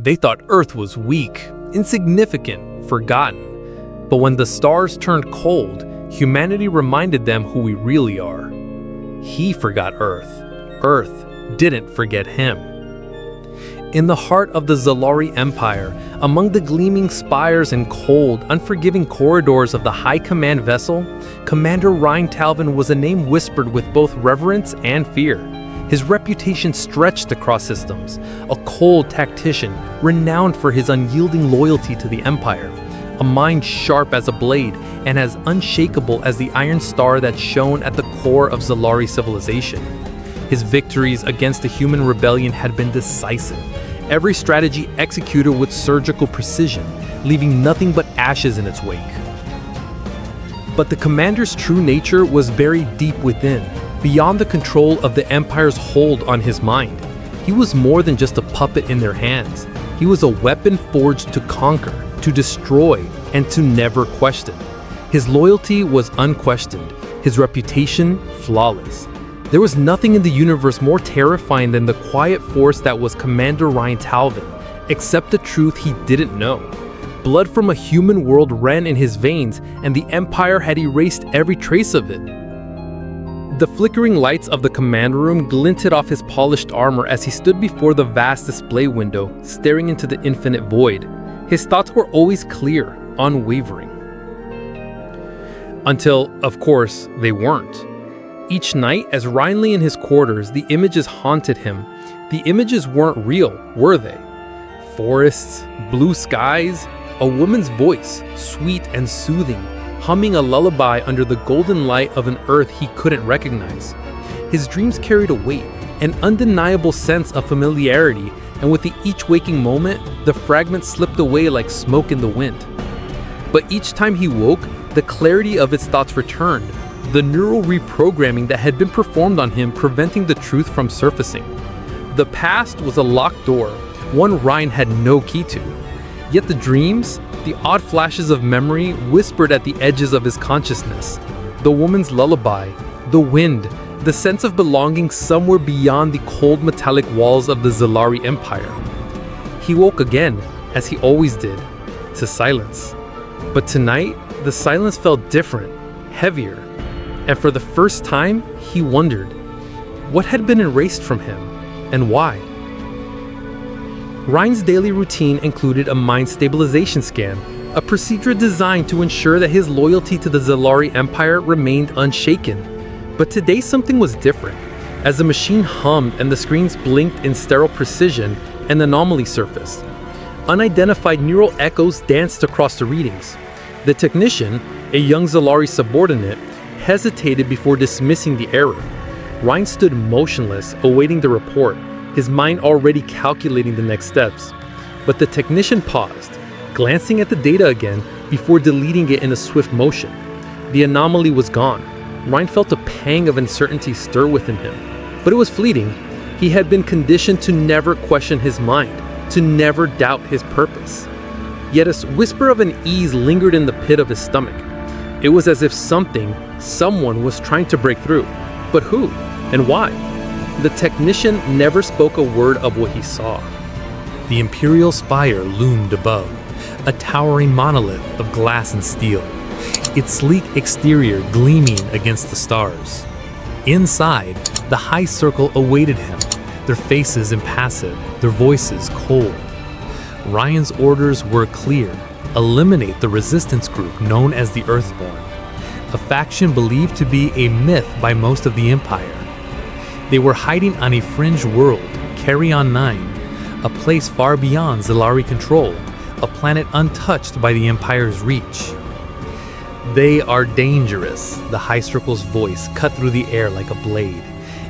They thought Earth was weak, insignificant, forgotten. But when the stars turned cold, humanity reminded them who we really are. He forgot Earth. Earth didn't forget him. In the heart of the Zalari Empire, among the gleaming spires and cold, unforgiving corridors of the High Command vessel, Commander Ryan Talvin was a name whispered with both reverence and fear. His reputation stretched across systems, a cold tactician renowned for his unyielding loyalty to the Empire, a mind sharp as a blade and as unshakable as the iron star that shone at the core of Zalari civilization. His victories against the human rebellion had been decisive, every strategy executed with surgical precision, leaving nothing but ashes in its wake. But the commander's true nature was buried deep within, beyond the control of the Empire's hold on his mind. He was more than just a puppet in their hands. He was a weapon forged to conquer, to destroy, and to never question. His loyalty was unquestioned, his reputation flawless. There was nothing in the universe more terrifying than the quiet force that was Commander Ryan Talvin, except the truth he didn't know. Blood from a human world ran in his veins, and the Empire had erased every trace of it. The flickering lights of the command room glinted off his polished armor as he stood before the vast display window, staring into the infinite void. His thoughts were always clear, unwavering. Until, of course, they weren't. Each night, as Ryan lay in his quarters, the images haunted him. The images weren't real, were they? Forests, blue skies, a woman's voice, sweet and soothing, humming a lullaby under the golden light of an earth he couldn't recognize. His dreams carried a weight, an undeniable sense of familiarity, and with each waking moment, the fragments slipped away like smoke in the wind. But each time he woke, the clarity of his thoughts returned, the neural reprogramming that had been performed on him preventing the truth from surfacing. The past was a locked door, one Ryan had no key to. Yet the dreams, the odd flashes of memory, whispered at the edges of his consciousness. The woman's lullaby, the wind, the sense of belonging somewhere beyond the cold metallic walls of the Zalari Empire. He woke again, as he always did, to silence. But tonight, the silence felt different, heavier. And for the first time, he wondered, what had been erased from him, and why? Ryan's daily routine included a mind stabilization scan, a procedure designed to ensure that his loyalty to the Zalari Empire remained unshaken. But today something was different. As the machine hummed and the screens blinked in sterile precision, an anomaly surfaced. Unidentified neural echoes danced across the readings. The technician, a young Zalari subordinate, hesitated before dismissing the error. Ryan stood motionless, awaiting the report, his mind already calculating the next steps. But the technician paused, glancing at the data again before deleting it in a swift motion. The anomaly was gone. Ryan felt a pang of uncertainty stir within him. But it was fleeting. He had been conditioned to never question his mind, to never doubt his purpose. Yet a whisper of unease lingered in the pit of his stomach. It was as if someone was trying to break through. But who and why? The technician never spoke a word of what he saw. The Imperial spire loomed above, a towering monolith of glass and steel, its sleek exterior gleaming against the stars. Inside, the high circle awaited him, their faces impassive, their voices cold. Ryan's orders were clear: eliminate the resistance group known as the Earthborn, a faction believed to be a myth by most of the Empire. They were hiding on a fringe world, Carrion 9, a place far beyond Zalari control, a planet untouched by the Empire's reach. They are dangerous, the High Circle's voice cut through the air like a blade.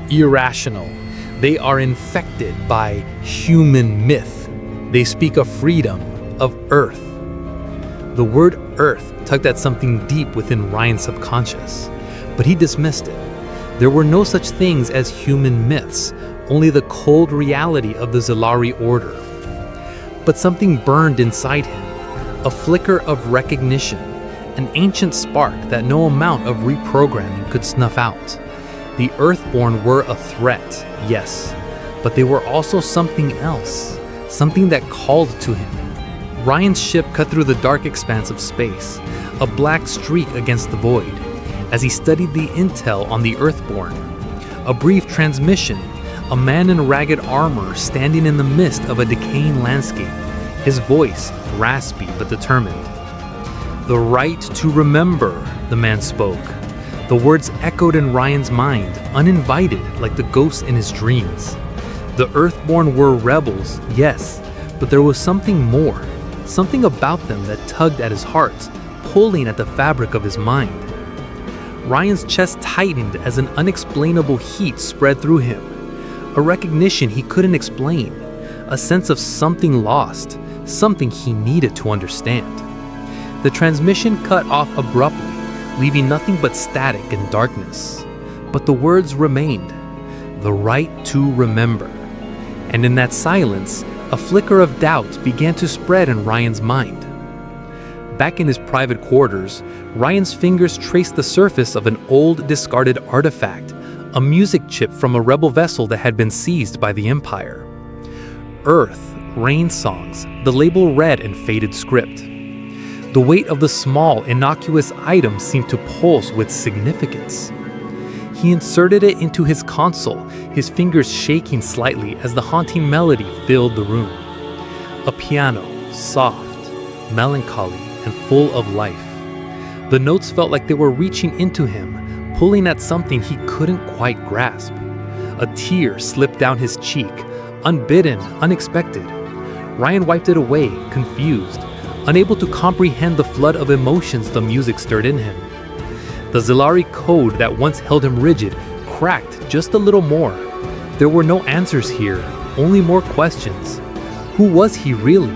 Irrational. They are infected by human myth. They speak of freedom, of Earth. The word Earth tugged at something deep within Ryan's subconscious, but he dismissed it. There were no such things as human myths, only the cold reality of the Zalari order. But something burned inside him, a flicker of recognition, an ancient spark that no amount of reprogramming could snuff out. The Earthborn were a threat, yes, but they were also something else, something that called to him. Ryan's ship cut through the dark expanse of space, a black streak against the void, as he studied the intel on the Earthborn. A brief transmission, a man in ragged armor standing in the midst of a decaying landscape, his voice raspy but determined. "The right to remember," the man spoke. The words echoed in Ryan's mind, uninvited like the ghosts in his dreams. The Earthborn were rebels, yes, but there was something more, something about them that tugged at his heart, pulling at the fabric of his mind. Ryan's chest tightened as an unexplainable heat spread through him, a recognition he couldn't explain, a sense of something lost, something he needed to understand. The transmission cut off abruptly, leaving nothing but static and darkness. But the words remained, "the right to remember." And in that silence, a flicker of doubt began to spread in Ryan's mind. Back in his private quarters, Ryan's fingers traced the surface of an old, discarded artifact, a music chip from a rebel vessel that had been seized by the Empire. Earth, Rain Songs, the label read in faded script. The weight of the small, innocuous item seemed to pulse with significance. He inserted it into his console, his fingers shaking slightly as the haunting melody filled the room. A piano, soft, melancholy, and full of life. The notes felt like they were reaching into him, pulling at something he couldn't quite grasp. A tear slipped down his cheek, unbidden, unexpected. Ryan wiped it away, confused, unable to comprehend the flood of emotions the music stirred in him. The Zilari code that once held him rigid cracked just a little more. There were no answers here, only more questions. Who was he really?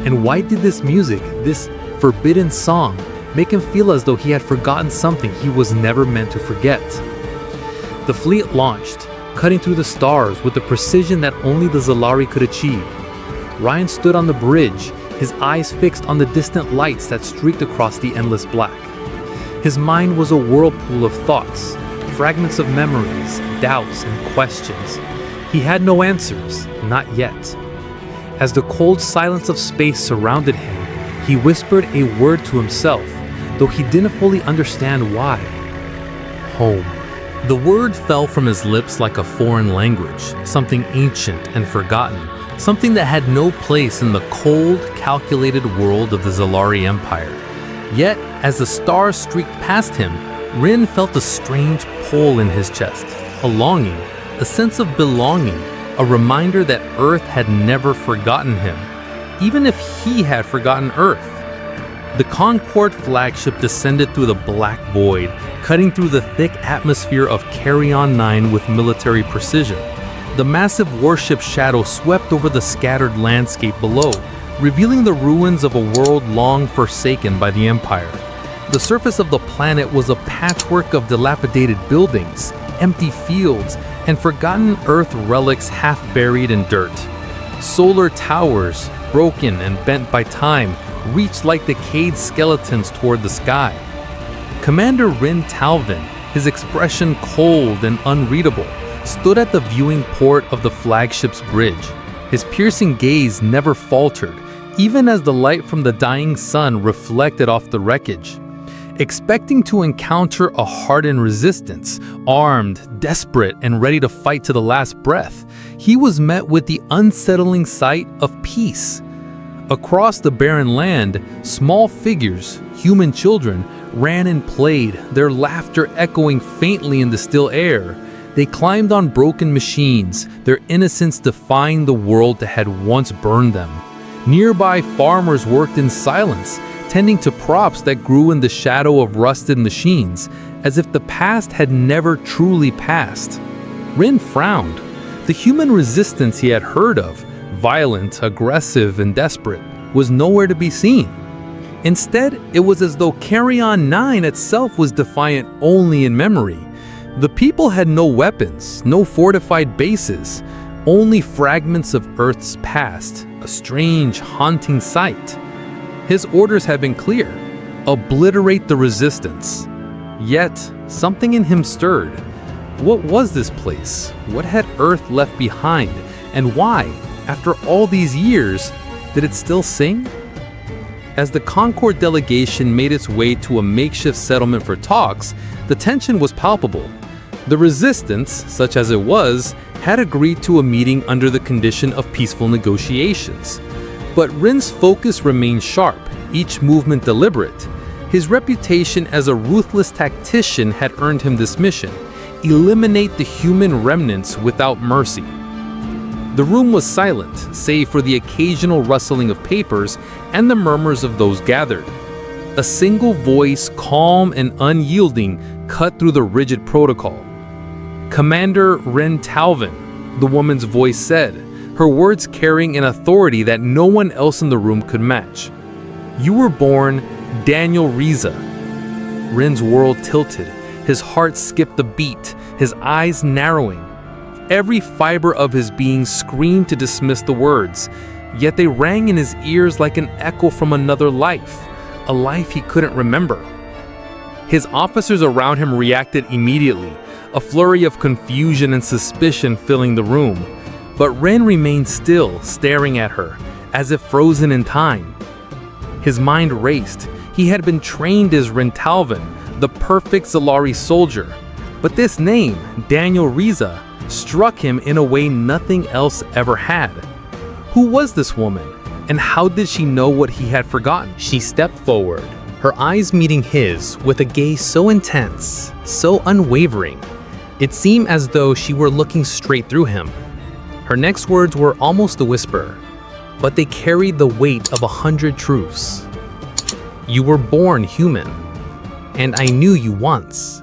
And why did this music, this forbidden song, make him feel as though he had forgotten something he was never meant to forget? The fleet launched, cutting through the stars with the precision that only the Zilari could achieve. Ryan stood on the bridge, his eyes fixed on the distant lights that streaked across the endless black. His mind was a whirlpool of thoughts, fragments of memories, doubts, and questions. He had no answers, not yet. As the cold silence of space surrounded him, he whispered a word to himself, though he didn't fully understand why. Home. The word fell from his lips like a foreign language, something ancient and forgotten, something that had no place in the cold, calculated world of the Zilari Empire. Yet, as the stars streaked past him, Rin felt a strange pull in his chest, a longing, a sense of belonging, a reminder that Earth had never forgotten him, even if he had forgotten Earth. The Concord flagship descended through the black void, cutting through the thick atmosphere of Carrion 9 with military precision. The massive warship shadow swept over the scattered landscape below, revealing the ruins of a world long forsaken by the Empire. The surface of the planet was a patchwork of dilapidated buildings, empty fields, and forgotten Earth relics half buried in dirt. Solar towers, broken and bent by time, reached like decayed skeletons toward the sky. Commander Rin Talvin, his expression cold and unreadable, stood at the viewing port of the flagship's bridge. His piercing gaze never faltered, even as the light from the dying sun reflected off the wreckage. Expecting to encounter a hardened resistance, armed, desperate, and ready to fight to the last breath, he was met with the unsettling sight of peace. Across the barren land, small figures, human children, ran and played, their laughter echoing faintly in the still air. They climbed on broken machines, their innocence defying the world that had once burned them. Nearby farmers worked in silence, tending to props that grew in the shadow of rusted machines, as if the past had never truly passed. Rin frowned. The human resistance he had heard of, violent, aggressive, and desperate, was nowhere to be seen. Instead, it was as though Carrion 9 itself was defiant only in memory. The people had no weapons, no fortified bases, only fragments of Earth's past, a strange, haunting sight. His orders had been clear: obliterate the resistance. Yet, something in him stirred. What was this place? What had Earth left behind? And why, After all these years, did it still sing? As the Concord delegation made its way to a makeshift settlement for talks, the tension was palpable. The resistance, such as it was, had agreed to a meeting under the condition of peaceful negotiations. But Rin's focus remained sharp, each movement deliberate. His reputation as a ruthless tactician had earned him this mission: eliminate the human remnants without mercy. The room was silent, save for the occasional rustling of papers and the murmurs of those gathered. A single voice, calm and unyielding, cut through the rigid protocol. "Commander Rin Talvin," the woman's voice said, her words carrying an authority that no one else in the room could match. "You were born Daniel Riza." Rin's world tilted. His heart skipped a beat, his eyes narrowing. Every fiber of his being screamed to dismiss the words, yet they rang in his ears like an echo from another life, a life he couldn't remember. His officers around him reacted immediately, a flurry of confusion and suspicion filling the room. But Rin remained still, staring at her, as if frozen in time. His mind raced. He had been trained as Rin Talvin, the perfect Zalari soldier. But this name, Daniel Riza, struck him in a way nothing else ever had. Who was this woman, and how did she know what he had forgotten? She stepped forward, her eyes meeting his with a gaze so intense, so unwavering. It seemed as though she were looking straight through him. Her next words were almost a whisper, but they carried the weight of 100 truths. "You were born human, and I knew you once."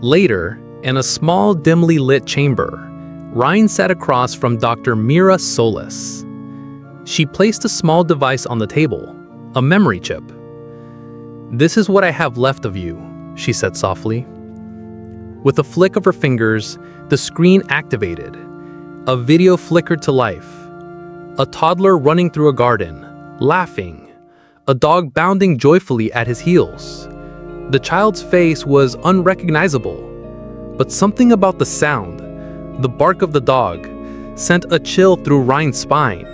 Later, in a small, dimly lit chamber, Ryan sat across from Dr. Mira Solis. She placed a small device on the table, a memory chip. "This is what I have left of you," she said softly. With a flick of her fingers, the screen activated. A video flickered to life. A toddler running through a garden, laughing. A dog bounding joyfully at his heels. The child's face was unrecognizable, but something about the sound, the bark of the dog, sent a chill through Ryan's spine.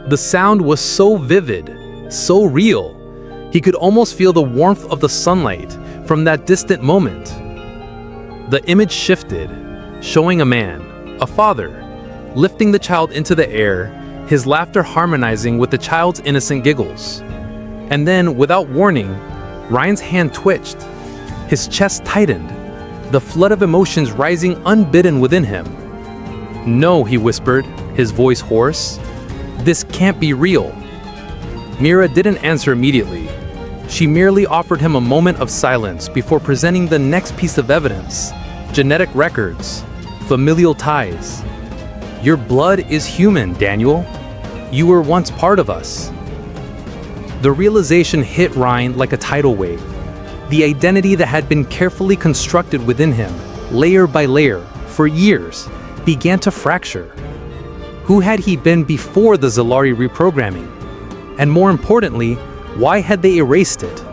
The sound was so vivid, so real. He could almost feel the warmth of the sunlight from that distant moment. The image shifted, showing a man, a father, lifting the child into the air, his laughter harmonizing with the child's innocent giggles. And then, without warning, Ryan's hand twitched. His chest tightened, the flood of emotions rising unbidden within him. "No," he whispered, his voice hoarse. "This can't be real." Mira didn't answer immediately. She merely offered him a moment of silence before presenting the next piece of evidence: genetic records, familial ties. "Your blood is human, Daniel. You were once part of us." The realization hit Ryan like a tidal wave. The identity that had been carefully constructed within him, layer by layer, for years, began to fracture. Who had he been before the Zalari reprogramming? And more importantly, why had they erased it?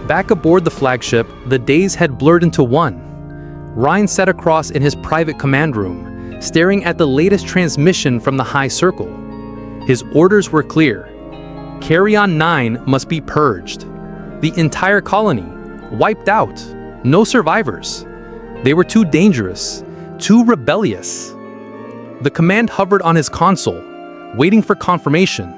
Back aboard the flagship, the days had blurred into one. Ryan sat across in his private command room, staring at the latest transmission from the High Circle. His orders were clear. Carrion 9 must be purged. The entire colony, wiped out. No survivors. They were too dangerous, too rebellious. The command hovered on his console, waiting for confirmation.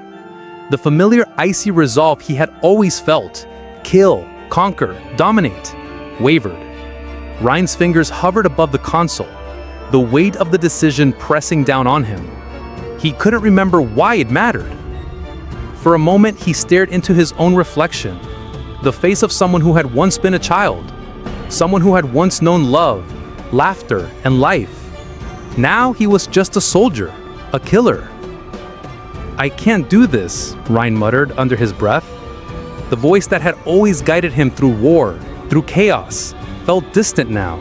The familiar icy resolve he had always felt, kill, conquer, dominate, wavered. Ryan's fingers hovered above the console, the weight of the decision pressing down on him. He couldn't remember why it mattered. For a moment, he stared into his own reflection, the face of someone who had once been a child, someone who had once known love, laughter, and life. Now he was just a soldier, a killer. "I can't do this," Ryan muttered under his breath. The voice that had always guided him through war, through chaos, felt distant now,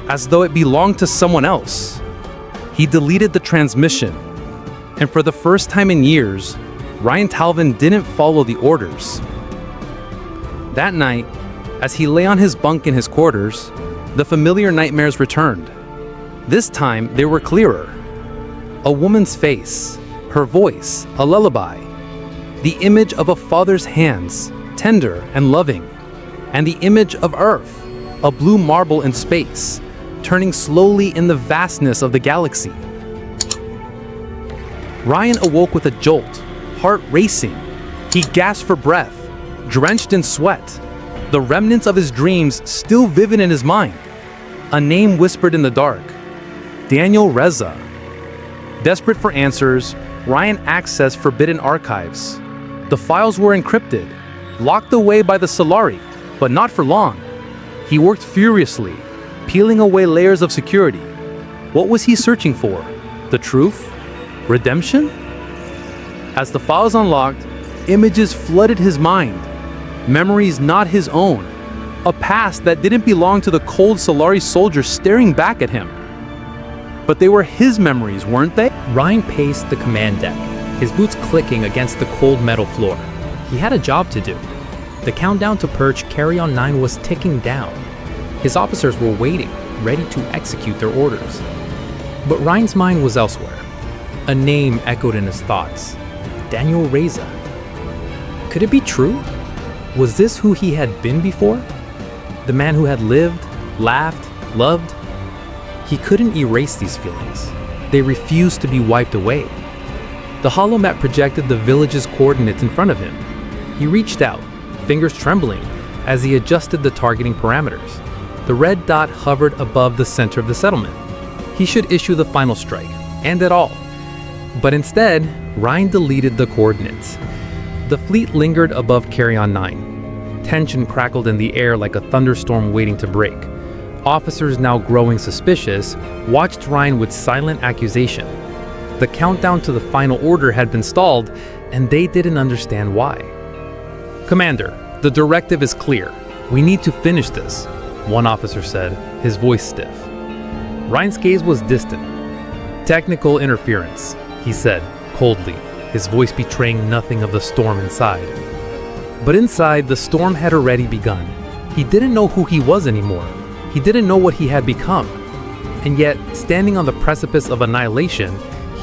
as though it belonged to someone else. He deleted the transmission, and for the first time in years, Ryan Talvin didn't follow the orders. That night, as he lay on his bunk in his quarters, the familiar nightmares returned. This time, they were clearer. A woman's face, her voice, a lullaby. The image of a father's hands, tender and loving. And the image of Earth, a blue marble in space, turning slowly in the vastness of the galaxy. Ryan awoke with a jolt, heart racing. He gasped for breath, drenched in sweat, the remnants of his dreams still vivid in his mind. A name whispered in the dark, Daniel Reza. Desperate for answers, Ryan accessed forbidden archives. The files were encrypted, locked away by the Solari, but not for long. He worked furiously, peeling away layers of security. What was he searching for? The truth? Redemption? As the files unlocked, images flooded his mind. Memories not his own. A past that didn't belong to the cold Solari soldier staring back at him. But they were his memories, weren't they? Ryan paced the command deck, his boots clicking against the cold metal floor. He had a job to do. The countdown to purge Carry-On 9 was ticking down. His officers were waiting, ready to execute their orders. But Ryan's mind was elsewhere. A name echoed in his thoughts. Daniel Reza. Could it be true? Was this who he had been before? The man who had lived, laughed, loved? He couldn't erase these feelings. They refused to be wiped away. The holomap projected the village's coordinates in front of him. He reached out, fingers trembling, as he adjusted the targeting parameters. The red dot hovered above the center of the settlement. He should issue the final strike, and at all. But instead, Ryan deleted the coordinates. The fleet lingered above Carry-On 9. Tension crackled in the air like a thunderstorm waiting to break. Officers, now growing suspicious, watched Ryan with silent accusation. The countdown to the final order had been stalled, and they didn't understand why. "Commander, the directive is clear. We need to finish this," one officer said, his voice stiff. Ryan's gaze was distant. "Technical interference," he said, coldly, his voice betraying nothing of the storm inside. But inside, the storm had already begun. He didn't know who he was anymore. He didn't know what he had become. And yet, standing on the precipice of annihilation,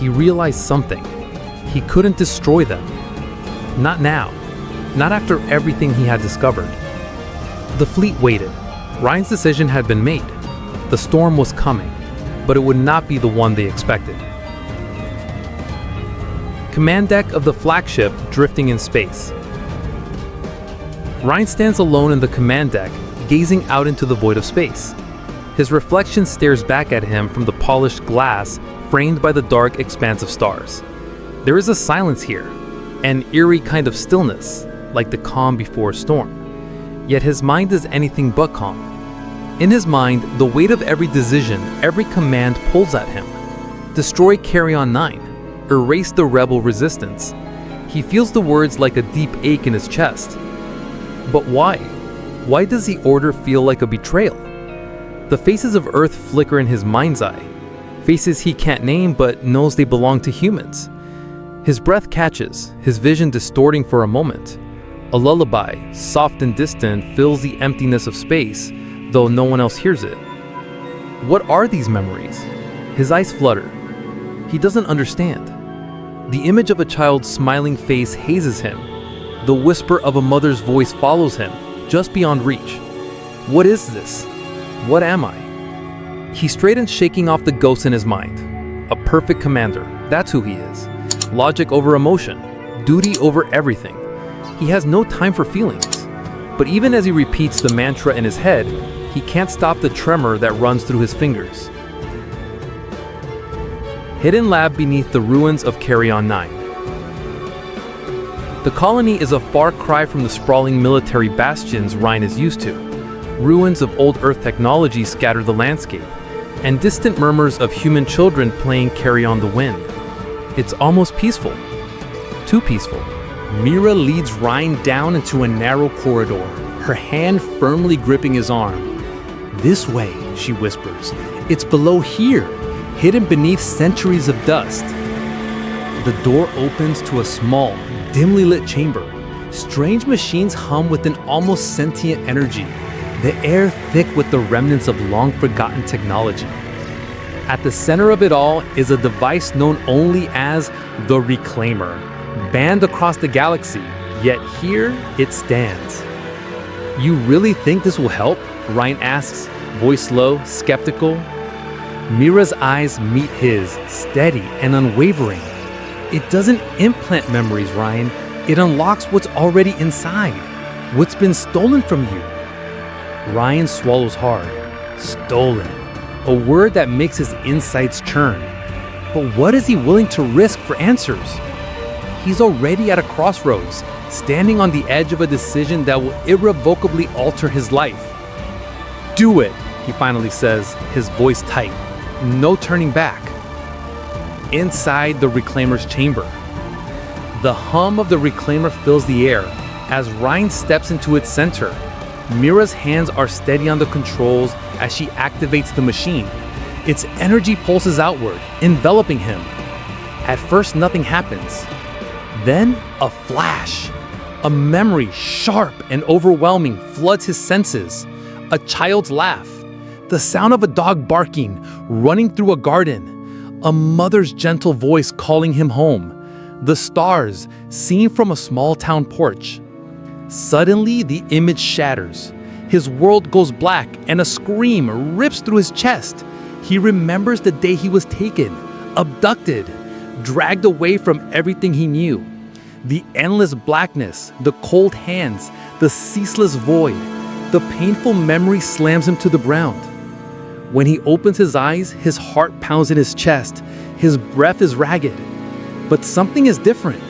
he realized something. He couldn't destroy them. Not now. Not after everything he had discovered. The fleet waited. Ryan's decision had been made. The storm was coming, but it would not be the one they expected. Command deck of the flagship drifting in space. Ryan stands alone in the command deck, gazing out into the void of space. His reflection stares back at him from the polished glass framed by the dark expanse of stars. There is a silence here, an eerie kind of stillness, like the calm before a storm. Yet his mind is anything but calm. In his mind, the weight of every decision, every command pulls at him. Destroy Carry-On 9. Erase the rebel resistance. He feels the words like a deep ache in his chest. But why? Why does the order feel like a betrayal? The faces of Earth flicker in his mind's eye. Faces he can't name but knows they belong to humans. His breath catches, his vision distorting for a moment. A lullaby, soft and distant, fills the emptiness of space, though no one else hears it. What are these memories? His eyes flutter. He doesn't understand. The image of a child's smiling face hazes him. The whisper of a mother's voice follows him, just beyond reach. What is this? What am I? He straightens, shaking off the ghosts in his mind. A perfect commander, that's who he is. Logic over emotion, duty over everything. He has no time for feelings. But even as he repeats the mantra in his head, he can't stop the tremor that runs through his fingers. Hidden lab beneath the ruins of Carry-On 9. The colony is a far cry from the sprawling military bastions Ryan is used to. Ruins of old Earth technology scatter the landscape, and distant murmurs of human children playing carry on the wind. It's almost peaceful. Too peaceful. Mira leads Ryan down into a narrow corridor, her hand firmly gripping his arm. "This way," she whispers. "It's below here, hidden beneath centuries of dust." The door opens to a small, dimly lit chamber. Strange machines hum with an almost sentient energy, the air thick with the remnants of long-forgotten technology. At the center of it all is a device known only as the Reclaimer, banned across the galaxy, yet here it stands. "You really think this will help?" Ryan asks, voice low, skeptical. Mira's eyes meet his, steady and unwavering. "It doesn't implant memories, Ryan. It unlocks what's already inside, what's been stolen from you." Ryan swallows hard. Stolen. A word that makes his insides churn. But what is he willing to risk for answers? He's already at a crossroads, standing on the edge of a decision that will irrevocably alter his life. "Do it," he finally says, his voice tight. No turning back. Inside the Reclaimer's chamber. The hum of the Reclaimer fills the air as Ryan steps into its center. Mira's hands are steady on the controls as she activates the machine. Its energy pulses outward, enveloping him. At first, nothing happens. Then, a flash. A memory, sharp and overwhelming, floods his senses. A child's laugh. The sound of a dog barking, running through a garden. A mother's gentle voice calling him home. The stars, seen from a small town porch. Suddenly, the image shatters. His world goes black and a scream rips through his chest. He remembers the day he was taken, abducted, dragged away from everything he knew. The endless blackness, the cold hands, the ceaseless void. The painful memory slams him to the ground. When he opens his eyes, his heart pounds in his chest. His breath is ragged. But something is different.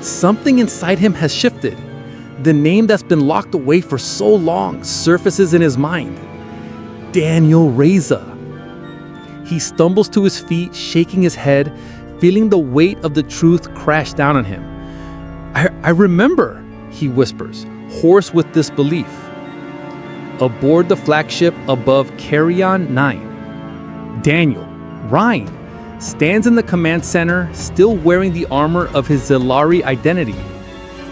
Something inside him has shifted. The name that's been locked away for so long surfaces in his mind. Daniel Reza. He stumbles to his feet, shaking his head, feeling the weight of the truth crash down on him. I remember, he whispers, hoarse with disbelief. Aboard the flagship above Carrion 9, Daniel, Ryan, stands in the command center, still wearing the armor of his Zilari identity.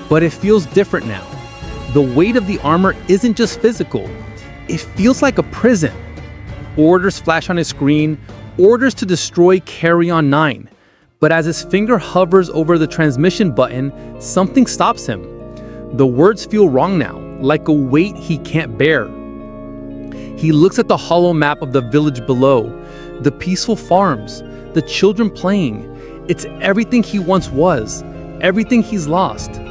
But it feels different now. The weight of the armor isn't just physical. It feels like a prison. Orders flash on his screen, orders to destroy Carrion 9. But as his finger hovers over the transmission button, something stops him. The words feel wrong now, like a weight he can't bear. He looks at the hollow map of the village below, the peaceful farms, the children playing. It's everything he once was, everything he's lost.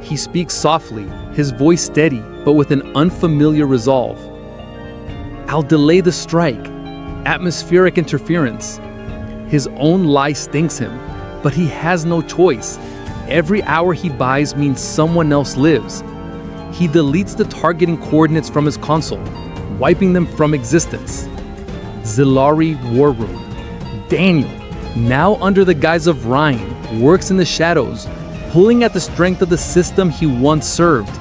He speaks softly, his voice steady, but with an unfamiliar resolve. "I'll delay the strike." Atmospheric interference. His own lie stings him, but he has no choice. Every hour he buys means someone else lives. He deletes the targeting coordinates from his console, wiping them from existence. Zilari War Room. Daniel, now under the guise of Ryan, works in the shadows, pulling at the strength of the system he once served.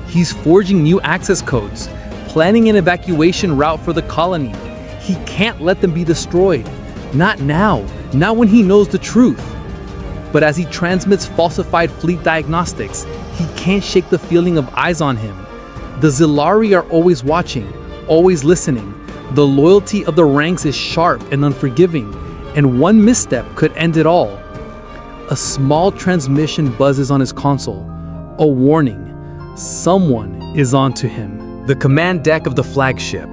He's forging new access codes, planning an evacuation route for the colony. He can't let them be destroyed. Not now, not when he knows the truth. But as he transmits falsified fleet diagnostics, he can't shake the feeling of eyes on him. The Zilari are always watching, always listening. The loyalty of the ranks is sharp and unforgiving, and one misstep could end it all. A small transmission buzzes on his console. A warning. Someone is onto him. The command deck of the flagship.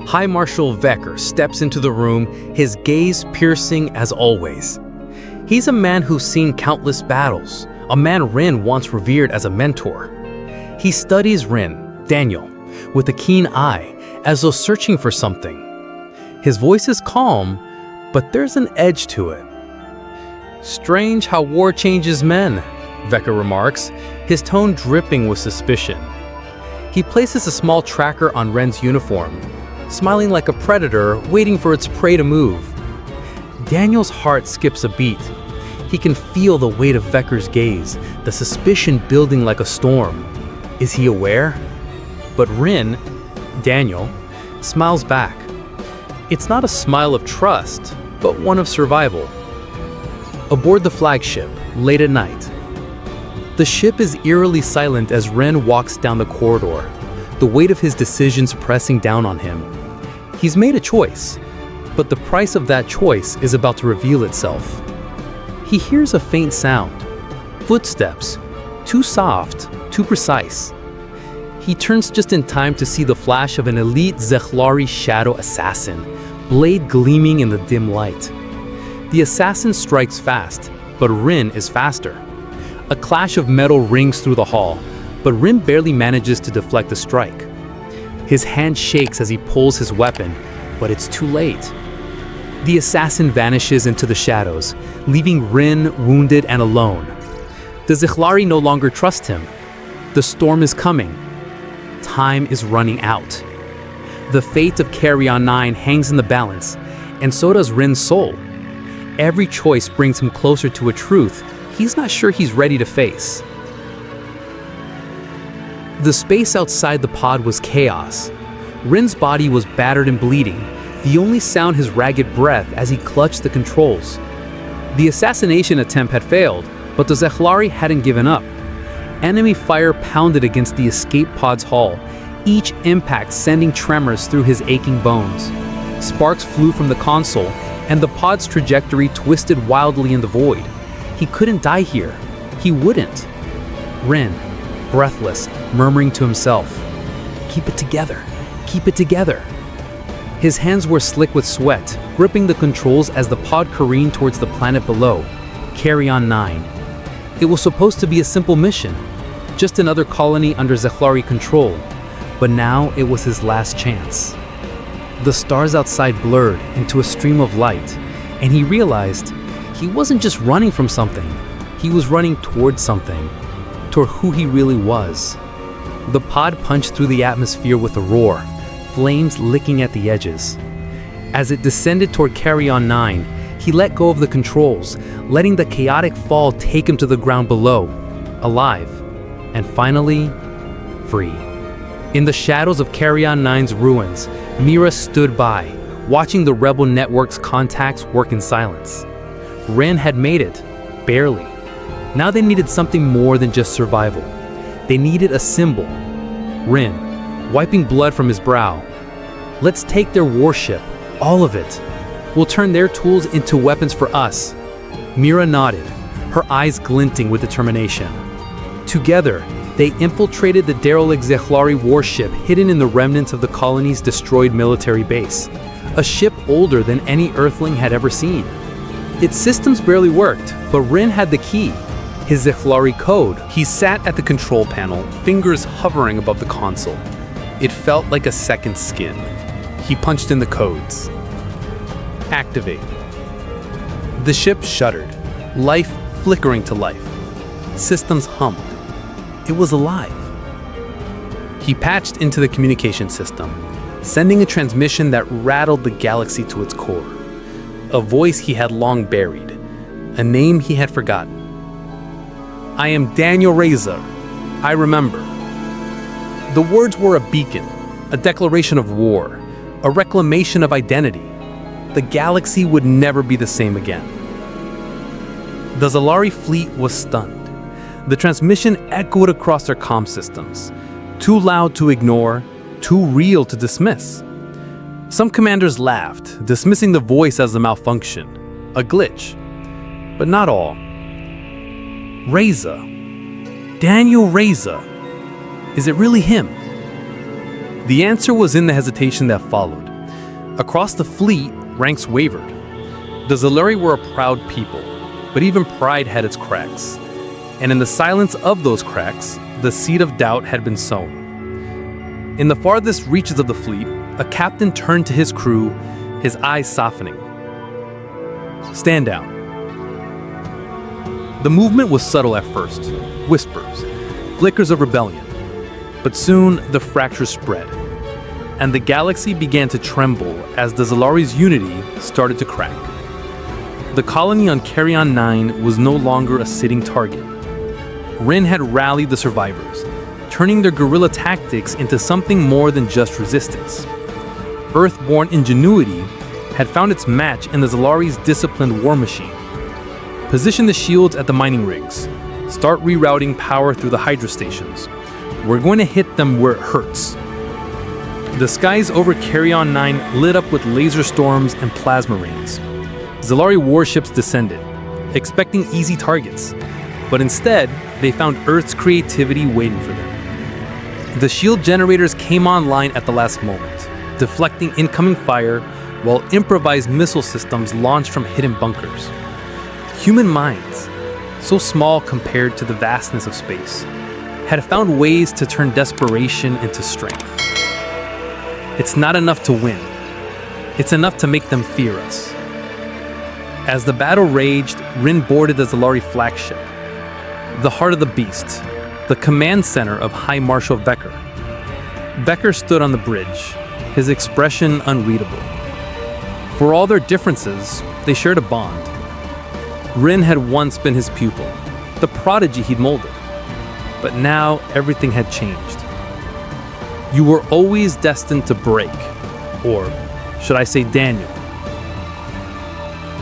High Marshal Vecker steps into the room, his gaze piercing as always. He's a man who's seen countless battles, a man Rin once revered as a mentor. He studies Rin, Daniel, with a keen eye, as though searching for something. His voice is calm, but there's an edge to it. "Strange how war changes men," Vecker remarks, his tone dripping with suspicion. He places a small tracker on Ren's uniform, smiling like a predator waiting for its prey to move. Daniel's heart skips a beat. He can feel the weight of Vecker's gaze, the suspicion building like a storm. Is he aware? But Rin, Daniel, smiles back. It's not a smile of trust, but one of survival. Aboard the flagship, late at night. The ship is eerily silent as Ren walks down the corridor, the weight of his decisions pressing down on him. He's made a choice. But the price of that choice is about to reveal itself. He hears a faint sound. Footsteps. Too soft, too precise. He turns just in time to see the flash of an elite Zekhlari shadow assassin, blade gleaming in the dim light. The assassin strikes fast, but Rin is faster. A clash of metal rings through the hall, but Rin barely manages to deflect the strike. His hand shakes as he pulls his weapon, but it's too late. The assassin vanishes into the shadows, leaving Rin wounded and alone. The Zekhlari no longer trust him. The storm is coming. Time is running out. The fate of Carrion 9 hangs in the balance, and so does Rin's soul. Every choice brings him closer to a truth he's not sure he's ready to face. The space outside the pod was chaos. Rin's body was battered and bleeding, the only sound his ragged breath as he clutched the controls. The assassination attempt had failed, but the Zekhlari hadn't given up. Enemy fire pounded against the escape pod's hull, each impact sending tremors through his aching bones. Sparks flew from the console, and the pod's trajectory twisted wildly in the void. He couldn't die here. He wouldn't. Rin, breathless, murmuring to himself, "Keep it together. Keep it together." His hands were slick with sweat, gripping the controls as the pod careened towards the planet below, Carrion 9. It was supposed to be a simple mission, just another colony under Zekhlari control, but now it was his last chance. The stars outside blurred into a stream of light, and he realized he wasn't just running from something, he was running towards something, toward who he really was. The pod punched through the atmosphere with a roar, flames licking at the edges. As it descended toward Carrion 9, he let go of the controls, letting the chaotic fall take him to the ground below, alive, and finally, free. In the shadows of Carrion 9's ruins, Mira stood by, watching the rebel network's contacts work in silence. Rin had made it, barely. Now they needed something more than just survival. They needed a symbol. Rin, wiping blood from his brow. "Let's take their warship, all of it. We'll turn their tools into weapons for us." Mira nodded, her eyes glinting with determination. Together, they infiltrated the derelict Zekhlari warship hidden in the remnants of the colony's destroyed military base, a ship older than any Earthling had ever seen. Its systems barely worked, but Rin had the key, his Zekhlari code. He sat at the control panel, fingers hovering above the console. It felt like a second skin. He punched in the codes. Activate. The ship shuddered, life flickering to life. Systems hummed. It was alive. He patched into the communication system, sending a transmission that rattled the galaxy to its core. A voice he had long buried, a name he had forgotten. "I am Daniel Reza. I remember." The words were a beacon, a declaration of war, a reclamation of identity. The galaxy would never be the same again. The Zalari fleet was stunned. The transmission echoed across their comm systems, too loud to ignore, too real to dismiss. Some commanders laughed, dismissing the voice as a malfunction, a glitch. But not all. Reza. Daniel Reza. Is it really him? The answer was in the hesitation that followed. Across the fleet, ranks wavered. The Zalari were a proud people, but even pride had its cracks. And in the silence of those cracks, the seed of doubt had been sown. In the farthest reaches of the fleet, a captain turned to his crew, his eyes softening. "Stand down." The movement was subtle at first, whispers, flickers of rebellion. But soon the fractures spread, and the galaxy began to tremble as the Zalari's unity started to crack. The colony on Carrion 9 was no longer a sitting target. Rin had rallied the survivors, turning their guerrilla tactics into something more than just resistance. Earthborn ingenuity had found its match in the Zalari's disciplined war machine. Position the shields at the mining rigs. Start rerouting power through the Hydra stations. We're going to hit them where it hurts. The skies over Carrion 9 lit up with laser storms and plasma rains. Zalari warships descended, expecting easy targets, but instead, they found Earth's creativity waiting for them. The shield generators came online at the last moment, deflecting incoming fire, while improvised missile systems launched from hidden bunkers. Human minds, so small compared to the vastness of space, had found ways to turn desperation into strength. It's not enough to win. It's enough to make them fear us. As the battle raged, Rin boarded the Zalari flagship, the heart of the beast, the command center of High Marshal Vecker. Vecker stood on the bridge, his expression unreadable. For all their differences, they shared a bond. Rin had once been his pupil, the prodigy he'd molded. But now everything had changed. You were always destined to break, or should I say Daniel.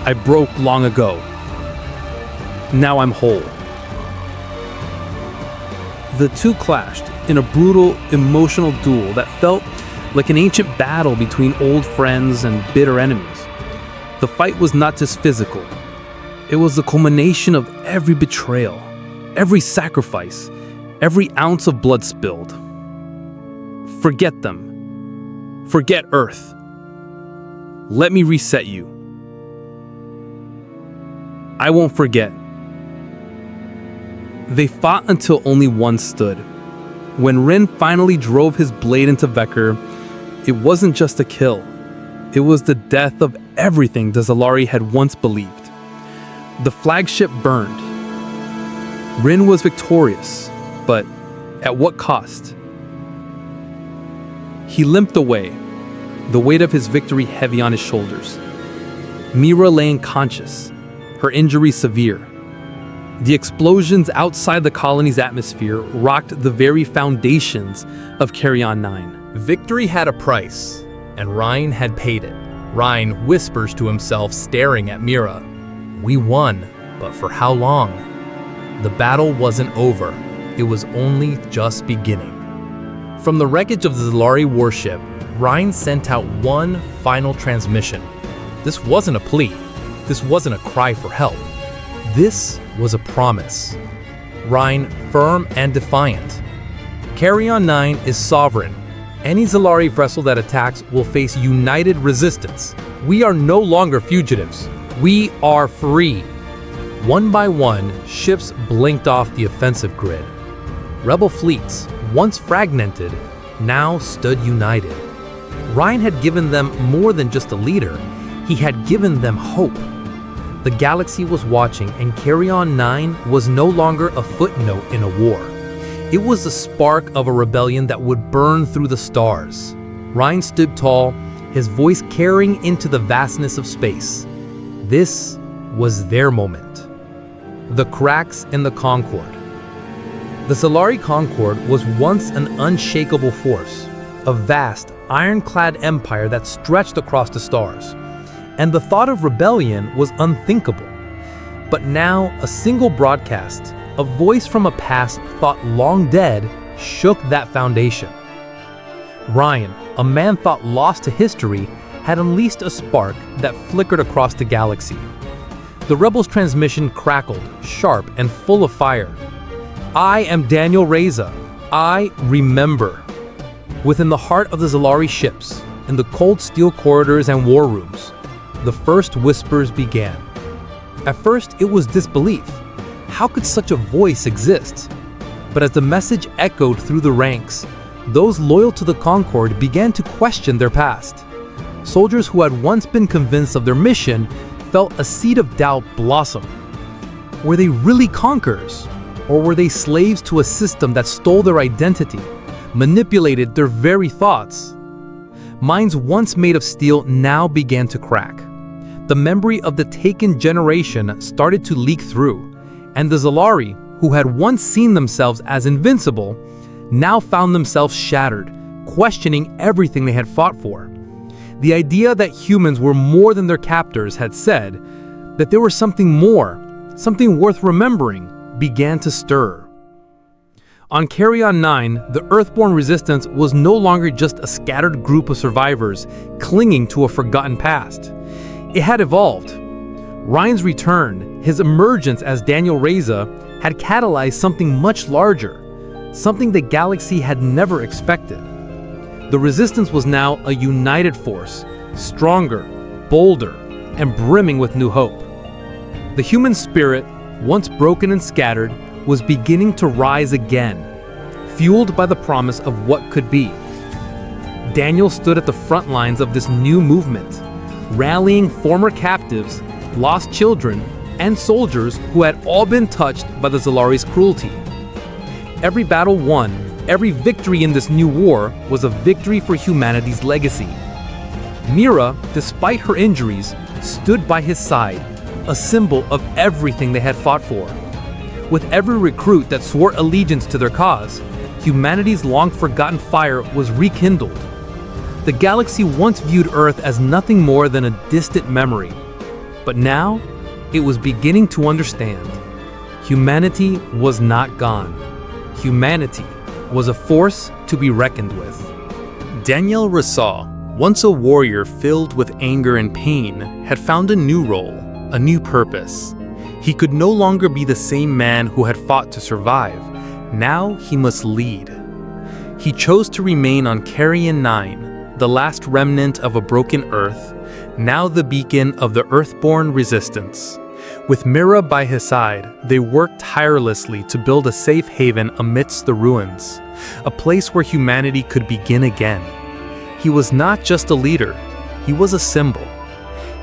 I broke long ago. Now I'm whole. The two clashed in a brutal, emotional duel that felt like an ancient battle between old friends and bitter enemies. The fight was not just physical. It was the culmination of every betrayal, every sacrifice, every ounce of blood spilled. Forget them. Forget Earth. Let me reset you. I won't forget. They fought until only one stood. When Rin finally drove his blade into Vecker, it wasn't just a kill. It was the death of everything the Zalari had once believed. The flagship burned. Rin was victorious, but at what cost? He limped away, the weight of his victory heavy on his shoulders. Mira lay unconscious, her injury severe. The explosions outside the colony's atmosphere rocked the very foundations of Carrion 9. Victory had a price, and Ryan had paid it. Ryan whispers to himself, staring at Mira. We won, but for how long? The battle wasn't over. It was only just beginning. From the wreckage of the Zalari warship, Ryan sent out one final transmission. This wasn't a plea. This wasn't a cry for help. This was a promise. Ryan, firm and defiant. Carrion 9 is sovereign. Any Zalari vessel that attacks will face united resistance. We are no longer fugitives. We are free. One by one, ships blinked off the offensive grid. Rebel fleets, once fragmented, now stood united. Ryan had given them more than just a leader. He had given them hope. The galaxy was watching, and Carrion 9 was no longer a footnote in a war. It was the spark of a rebellion that would burn through the stars. Ryan stood tall, his voice carrying into the vastness of space. This was their moment. The cracks in the Concord. The Zalari Concord was once an unshakable force, a vast, ironclad empire that stretched across the stars. And the thought of rebellion was unthinkable. But now, a single broadcast, a voice from a past thought long dead, shook that foundation. Ryan, a man thought lost to history, had unleashed a spark that flickered across the galaxy. The rebels' transmission crackled, sharp and full of fire. I am Daniel Reza. I remember. Within the heart of the Zalari ships, in the cold steel corridors and war rooms, the first whispers began. At first, it was disbelief. How could such a voice exist? But as the message echoed through the ranks, those loyal to the Concord began to question their past. Soldiers who had once been convinced of their mission felt a seed of doubt blossom. Were they really conquerors? Or were they slaves to a system that stole their identity, manipulated their very thoughts? Minds once made of steel now began to crack. The memory of the taken generation started to leak through, and the Zalari, who had once seen themselves as invincible, now found themselves shattered, questioning everything they had fought for. The idea that humans were more than their captors had said, that there was something more, something worth remembering, began to stir. On Carrion 9, the Earthborn Resistance was no longer just a scattered group of survivors clinging to a forgotten past. It had evolved. Ryan's return, his emergence as Daniel Reza, had catalyzed something much larger, something the galaxy had never expected. The Resistance was now a united force, stronger, bolder, and brimming with new hope. The human spirit, once broken and scattered, was beginning to rise again, fueled by the promise of what could be. Daniel stood at the front lines of this new movement, rallying former captives, lost children, and soldiers who had all been touched by the Zalari's cruelty. Every battle won, every victory in this new war was a victory for humanity's legacy. Mira, despite her injuries, stood by his side, a symbol of everything they had fought for. With every recruit that swore allegiance to their cause, humanity's long-forgotten fire was rekindled. The galaxy once viewed Earth as nothing more than a distant memory, but now it was beginning to understand. Humanity was not gone. Humanity was a force to be reckoned with. Daniel Reza, once a warrior filled with anger and pain, had found a new role, a new purpose. He could no longer be the same man who had fought to survive. Now he must lead. He chose to remain on Carrion 9, the last remnant of a broken Earth, now the beacon of the Earthborn Resistance. With Mira by his side, they worked tirelessly to build a safe haven amidst the ruins, a place where humanity could begin again. He was not just a leader, he was a symbol.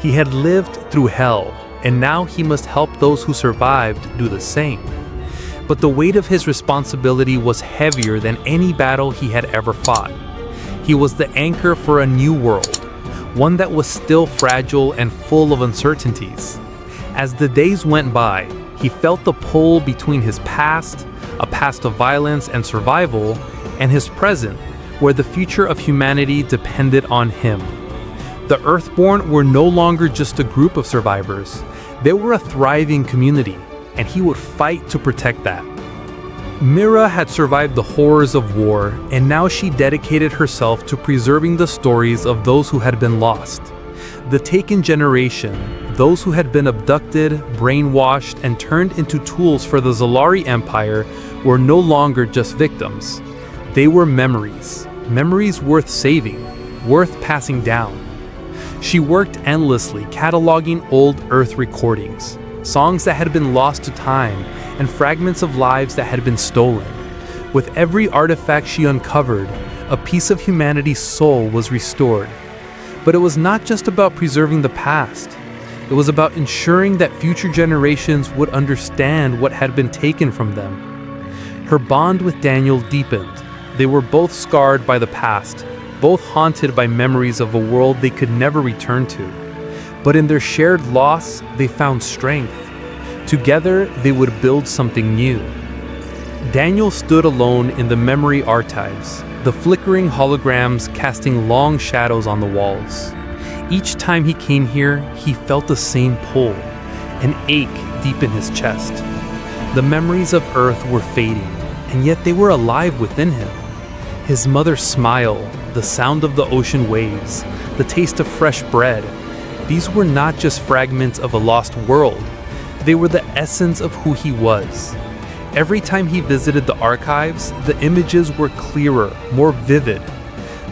He had lived through hell, and now he must help those who survived do the same. But the weight of his responsibility was heavier than any battle he had ever fought. He was the anchor for a new world, one that was still fragile and full of uncertainties. As the days went by, he felt the pull between his past, a past of violence and survival, and his present, where the future of humanity depended on him. The Earthborn were no longer just a group of survivors. They were a thriving community, and he would fight to protect that. Mira had survived the horrors of war, and now she dedicated herself to preserving the stories of those who had been lost. The taken generation, those who had been abducted, brainwashed, and turned into tools for the Zalari Empire, were no longer just victims. They were memories, memories worth saving, worth passing down. She worked endlessly cataloging old Earth recordings, songs that had been lost to time, and fragments of lives that had been stolen. With every artifact she uncovered, a piece of humanity's soul was restored. But it was not just about preserving the past. It was about ensuring that future generations would understand what had been taken from them. Her bond with Daniel deepened. They were both scarred by the past, both haunted by memories of a world they could never return to. But in their shared loss, they found strength. Together, they would build something new. Daniel stood alone in the memory archives, the flickering holograms casting long shadows on the walls. Each time he came here, he felt the same pull, an ache deep in his chest. The memories of Earth were fading, and yet they were alive within him. His mother's smile, the sound of the ocean waves, the taste of fresh bread, these were not just fragments of a lost world. They were the essence of who he was. Every time he visited the archives, the images were clearer, more vivid.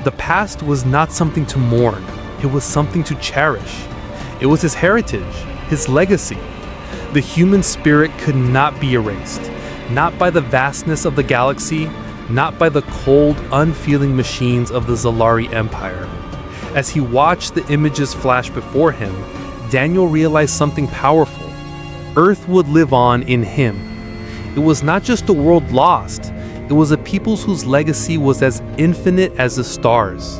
The past was not something to mourn, it was something to cherish. It was his heritage, his legacy. The human spirit could not be erased, not by the vastness of the galaxy, not by the cold, unfeeling machines of the Zalari Empire. As he watched the images flash before him, Daniel realized something powerful. Earth would live on in him. It was not just a world lost, it was a people whose legacy was as infinite as the stars.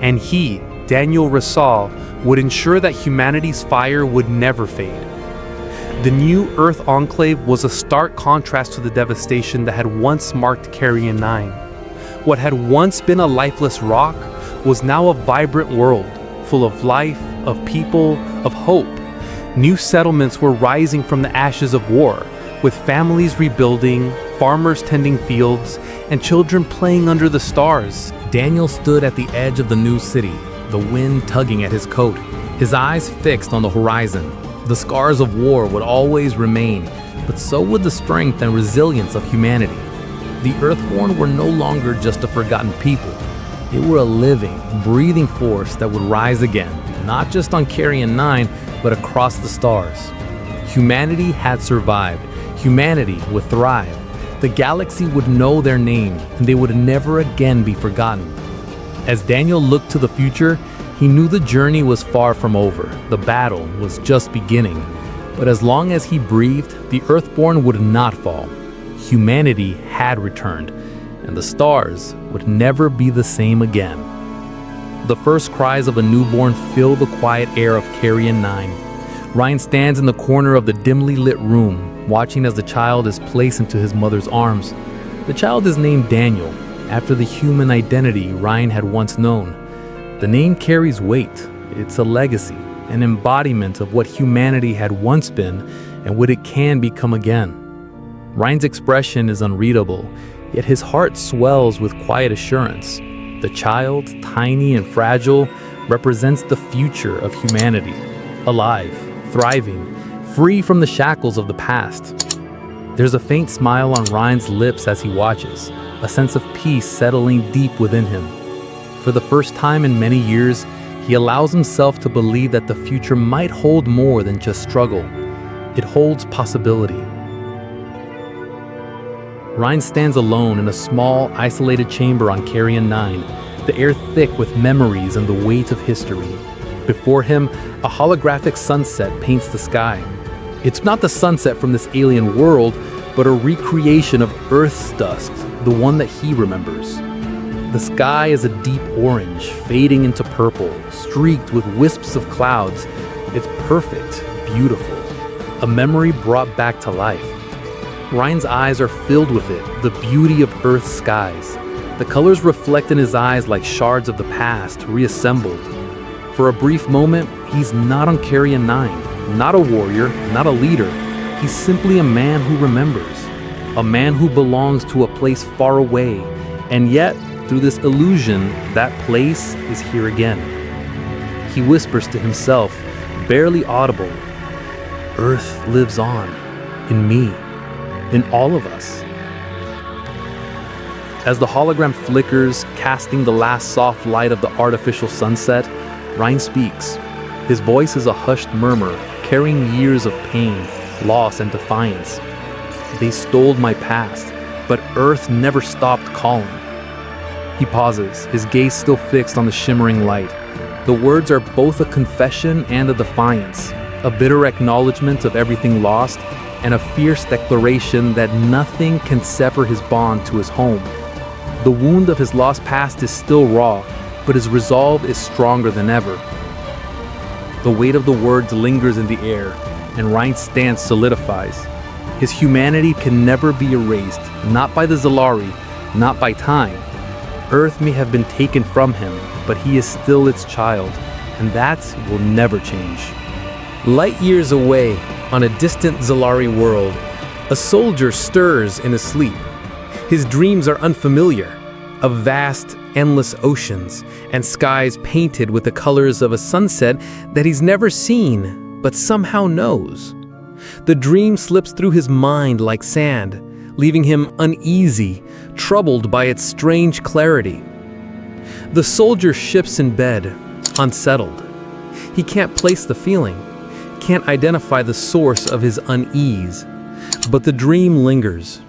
And he, Daniel Reza, would ensure that humanity's fire would never fade. The new Earth Enclave was a stark contrast to the devastation that had once marked Carrion 9. What had once been a lifeless rock was now a vibrant world, full of life, of people, of hope. New settlements were rising from the ashes of war, with families rebuilding, farmers tending fields, and children playing under the stars. Daniel stood at the edge of the new city, the wind tugging at his coat, his eyes fixed on the horizon. The scars of war would always remain, but so would the strength and resilience of humanity. The Earthborn were no longer just a forgotten people. They were a living, breathing force that would rise again, not just on Carrion 9, but across the stars. Humanity had survived. Humanity would thrive. The galaxy would know their name, and they would never again be forgotten. As Daniel looked to the future, he knew the journey was far from over. The battle was just beginning. But as long as he breathed, the Earthborn would not fall. Humanity had returned, and the stars would never be the same again. The first cries of a newborn fill the quiet air of Carrion 9. Ryan stands in the corner of the dimly lit room, watching as the child is placed into his mother's arms. The child is named Daniel, after the human identity Ryan had once known. The name carries weight. It's a legacy, an embodiment of what humanity had once been and what it can become again. Ryan's expression is unreadable, yet his heart swells with quiet assurance. The child, tiny and fragile, represents the future of humanity, alive, thriving, free from the shackles of the past. There's a faint smile on Ryan's lips as he watches, a sense of peace settling deep within him. For the first time in many years, he allows himself to believe that the future might hold more than just struggle. It holds possibility. Ryan stands alone in a small, isolated chamber on Carrion 9, the air thick with memories and the weight of history. Before him, a holographic sunset paints the sky. It's not the sunset from this alien world, but a recreation of Earth's dusk, the one that he remembers. The sky is a deep orange, fading into purple, streaked with wisps of clouds. It's perfect, beautiful, a memory brought back to life. Ryan's eyes are filled with it, the beauty of Earth's skies. The colors reflect in his eyes like shards of the past, reassembled. For a brief moment, he's not on Carrion 9, not a warrior, not a leader. He's simply a man who remembers, a man who belongs to a place far away, and yet, through this illusion, that place is here again. He whispers to himself, barely audible, "Earth lives on, in me. In all of us." As the hologram flickers, casting the last soft light of the artificial sunset, Ryan speaks. His voice is a hushed murmur, carrying years of pain, loss, and defiance. They stole my past, but Earth never stopped calling. He pauses, his gaze still fixed on the shimmering light. The words are both a confession and a defiance, a bitter acknowledgement of everything lost, and a fierce declaration that nothing can sever his bond to his home. The wound of his lost past is still raw, but his resolve is stronger than ever. The weight of the words lingers in the air, and Ryan's stance solidifies. His humanity can never be erased, not by the Zalari, not by time. Earth may have been taken from him, but he is still its child, and that will never change. Light years away, on a distant Zalari world, a soldier stirs in his sleep. His dreams are unfamiliar, of vast, endless oceans and skies painted with the colors of a sunset that he's never seen, but somehow knows. The dream slips through his mind like sand, leaving him uneasy, troubled by its strange clarity. The soldier shifts in bed, unsettled. He can't place the feeling, can't identify the source of his unease, but the dream lingers.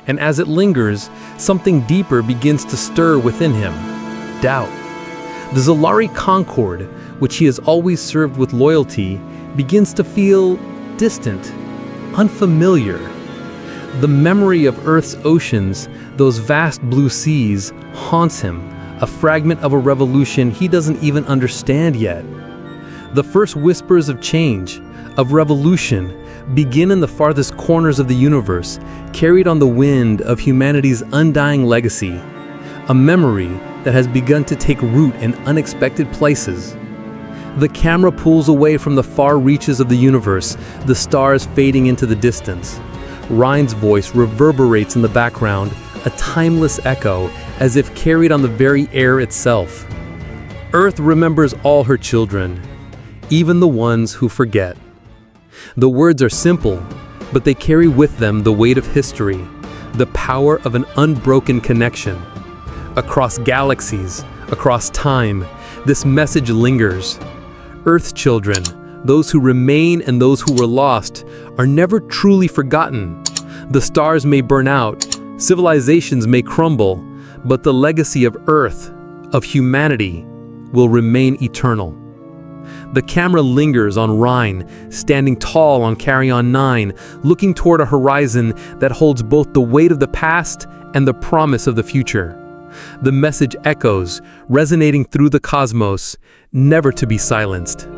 And as it lingers, something deeper begins to stir within him, doubt. The Zalari Concord, which he has always served with loyalty, begins to feel distant, unfamiliar. The memory of Earth's oceans, those vast blue seas, haunts him, a fragment of a revolution he doesn't even understand yet. The first whispers of change, of revolution, begin in the farthest corners of the universe, carried on the wind of humanity's undying legacy, a memory that has begun to take root in unexpected places. The camera pulls away from the far reaches of the universe, the stars fading into the distance. Ryan's voice reverberates in the background, a timeless echo, as if carried on the very air itself. Earth remembers all her children, even the ones who forget. The words are simple, but they carry with them the weight of history, the power of an unbroken connection. Across galaxies, across time, this message lingers. Earth's children, those who remain and those who were lost, are never truly forgotten. The stars may burn out, civilizations may crumble, but the legacy of Earth, of humanity, will remain eternal. The camera lingers on Ryan, standing tall on Carry-On 9, looking toward a horizon that holds both the weight of the past and the promise of the future. The message echoes, resonating through the cosmos, never to be silenced.